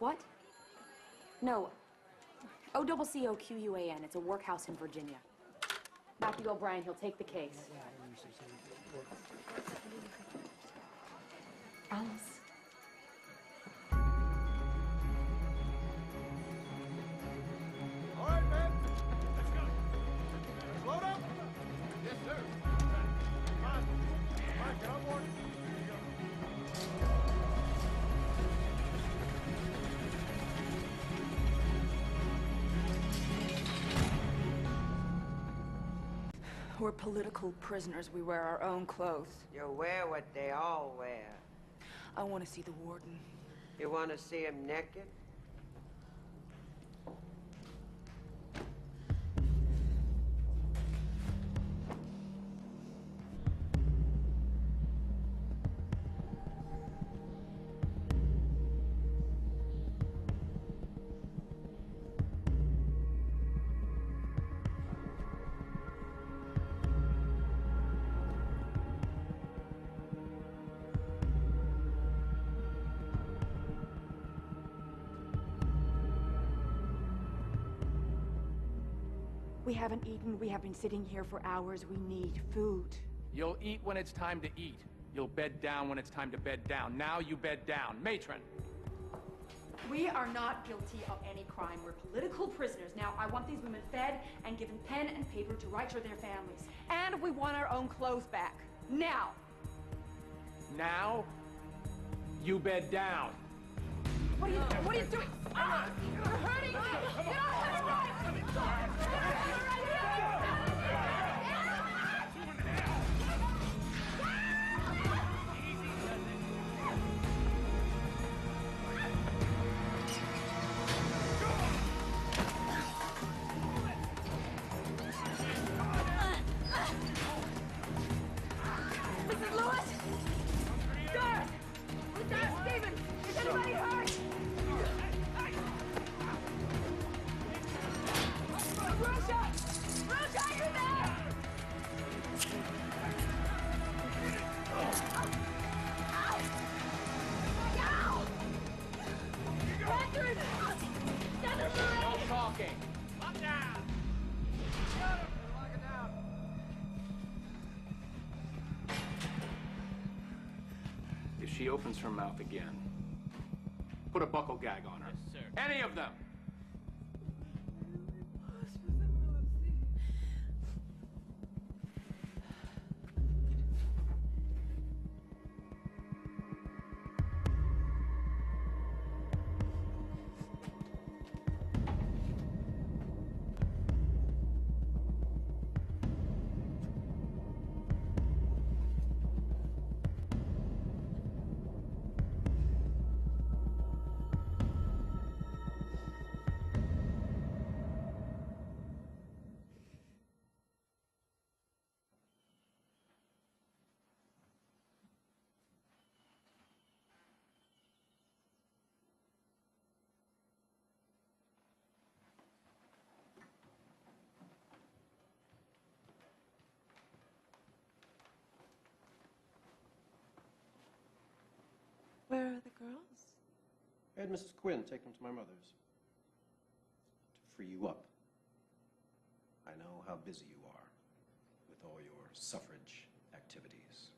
What? No. OCCOQUAN. It's a workhouse in Virginia. Matthew O'Brien, he'll take the case. Alice. All right, men. Let's go. Let's load up. Yes, sir. Come on. Come on, get on board. Here you go. We're political prisoners. We wear our own clothes. You wear what they all wear. I want to see the warden. You want to see him naked? We haven't eaten. We have been sitting here for hours. We need food. You'll eat when it's time to eat. You'll bed down when it's time to bed down. Now you bed down. Matron. We are not guilty of any crime. We're political prisoners. Now, I want these women fed and given pen and paper to write to their families. And we want our own clothes back. Now. Now, you bed down. What are you doing? Ah! You're hurting me! You don't have a right! Mrs. Lewis! Sir! Lieutenant Stevens! Is anybody hurt? Russia! Russia, are you there? Catherine! No talking. Lock down. Got him. Lock it down. If she opens her mouth again, put a buckle gag on her. Yes, sir. Any of them. Where are the girls? I had Mrs. Quinn take them to my mother's. To free you up. I know how busy you are with all your suffrage activities.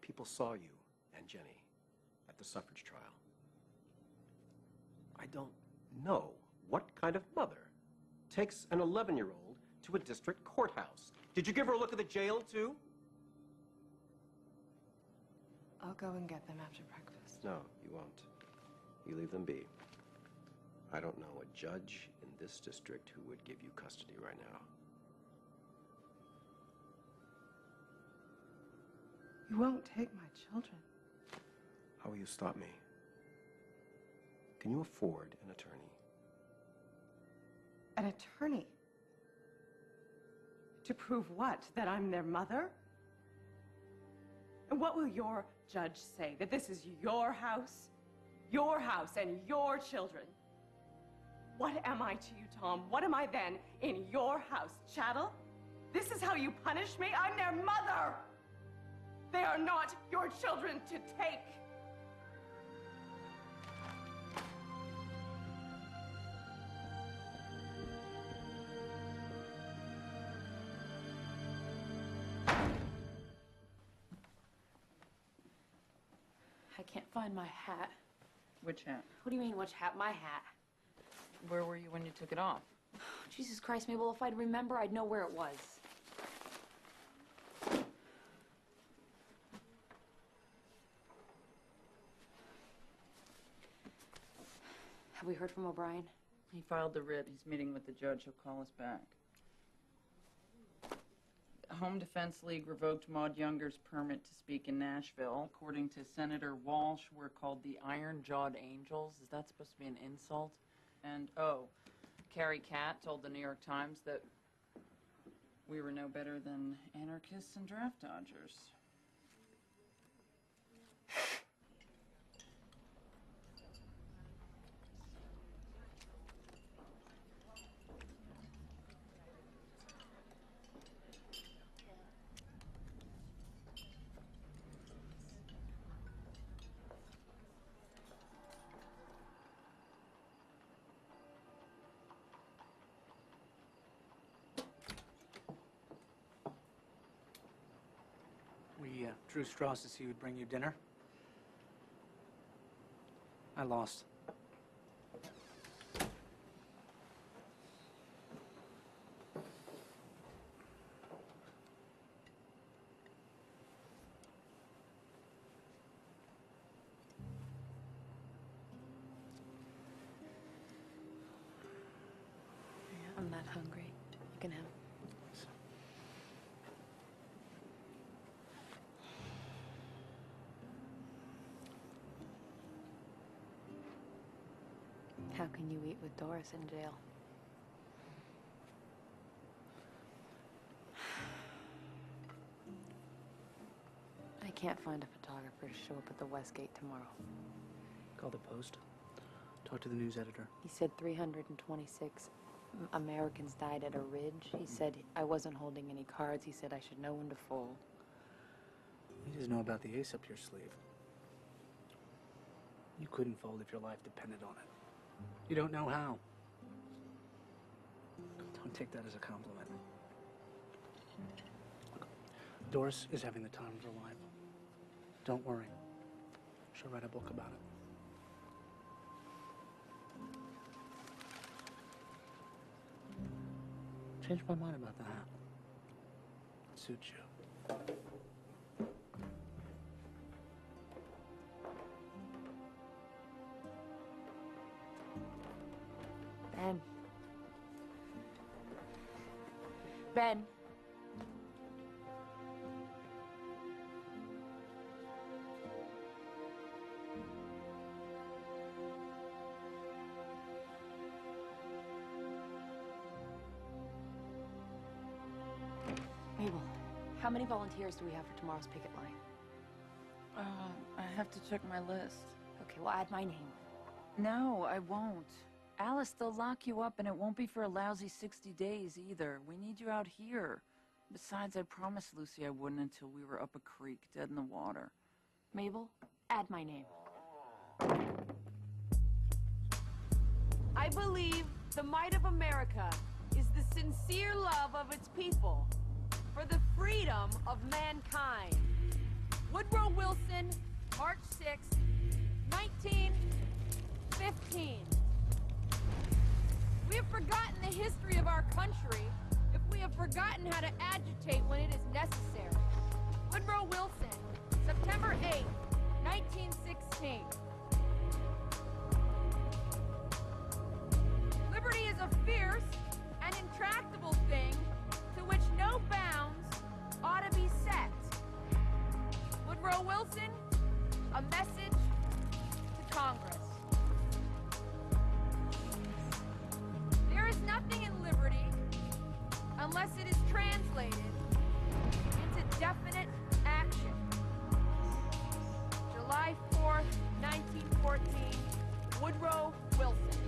People saw you and Jenny at the suffrage trial. I don't know what kind of mother takes an 11-year-old to a district courthouse. Did you give her a look at the jail, too? I'll go and get them after breakfast. No, you won't. You leave them be. I don't know a judge in this district who would give you custody right now. You won't take my children. How will you stop me? Can you afford an attorney? An attorney? To prove what? That I'm their mother? And what will your judge say? That this is your house and your children? What am I to you, Tom? What am I then in your house? Chattel? This is how you punish me? I'm their mother! They are not your children to take. I can't find my hat. Which hat? What do you mean, which hat? My hat. Where were you when you took it off? Jesus Christ, Mabel, if I'd remember, I'd know where it was. Have we heard from O'Brien? He filed the writ. He's meeting with the judge. He'll call us back. Home Defense League revoked Maud Younger's permit to speak in Nashville. According to Senator Walsh, we're called the Iron-Jawed Angels. Is that supposed to be an insult? And, Carrie Catt told the New York Times that we were no better than anarchists and draft dodgers. We drew straws to see who would bring you dinner. I lost. I'm not hungry. You can have. How can you eat with Doris in jail? I can't find a photographer to show up at the Westgate tomorrow. Call the Post. Talk to the news editor. He said 326 Americans died at a ridge. He said I wasn't holding any cards. He said I should know when to fold. You just know about the ace up your sleeve. You couldn't fold if your life depended on it. You don't know how. Don't take that as a compliment. Doris is having the time of her life. Don't worry. She'll write a book about it. Changed my mind about the hat. It suits you. Ben. Ben. Mabel, how many volunteers do we have for tomorrow's picket line? I have to check my list. Okay, well, add my name. No, I won't. Alice, they'll lock you up, and it won't be for a lousy 60 days, either. We need you out here. Besides, I promised Lucy I wouldn't until we were up a creek, dead in the water. Mabel, add my name. I believe the might of America is the sincere love of its people for the freedom of mankind. Woodrow Wilson, March 6, 1915. We have forgotten the history of our country if we have forgotten how to agitate when it is necessary. Woodrow Wilson, September 8, 1916. Liberty is a fierce and intractable thing to which no bounds ought to be set. Woodrow Wilson, a message to Congress. There is nothing in liberty unless it is translated into definite action. July 4th, 1914, Woodrow Wilson.